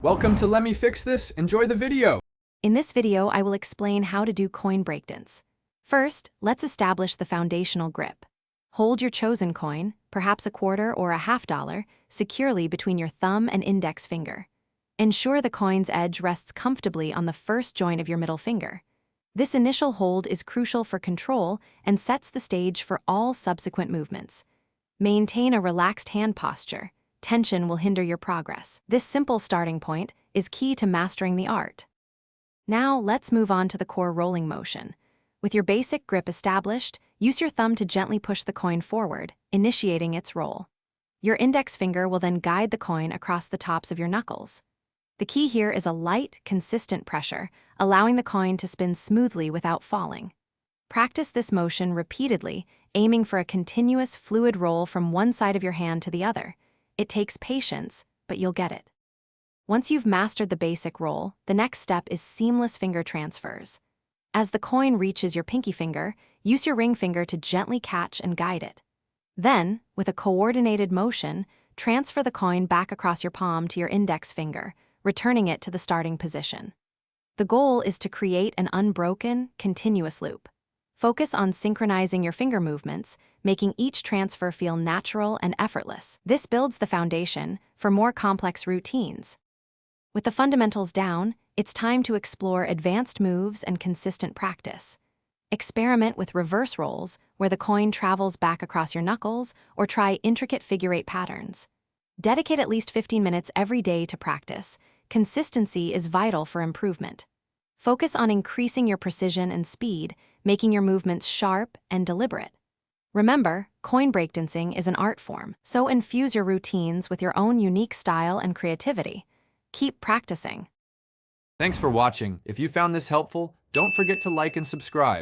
Welcome to Let Me Fix This. Enjoy the video. In this video, I will explain how to do coin breakdance. First, let's establish the foundational grip. Hold your chosen coin, perhaps a quarter or a $50, securely between your thumb and index finger. Ensure the coin's edge rests comfortably on the first joint of your middle finger. This initial hold is crucial for control and sets the stage for all subsequent movements. Maintain a relaxed hand posture. Tension will hinder your progress. This simple starting point is key to mastering the art. Now, let's move on to the core rolling motion. With your basic grip established, use your thumb to gently push the coin forward, initiating its roll. Your index finger will then guide the coin across the tops of your knuckles. The key here is a light, consistent pressure, allowing the coin to spin smoothly without falling. Practice this motion repeatedly, aiming for a continuous, fluid roll from one side of your hand to the other. It takes patience, but you'll get it. Once you've mastered the basic roll, the next step is seamless finger transfers. As the coin reaches your pinky finger, use your ring finger to gently catch and guide it. Then, with a coordinated motion, transfer the coin back across your palm to your index finger, returning it to the starting position. The goal is to create an unbroken, continuous loop. Focus on synchronizing your finger movements, making each transfer feel natural and effortless. This builds the foundation for more complex routines. With the fundamentals down, it's time to explore advanced moves and consistent practice. Experiment with reverse rolls, where the coin travels back across your knuckles, or try intricate figure-8 patterns. Dedicate at least 15 minutes every day to practice. Consistency is vital for improvement. Focus on increasing your precision and speed, making your movements sharp and deliberate. Remember, coin breakdancing is an art form, so infuse your routines with your own unique style and creativity. Keep practicing. Thanks for watching. If you found this helpful, don't forget to like and subscribe.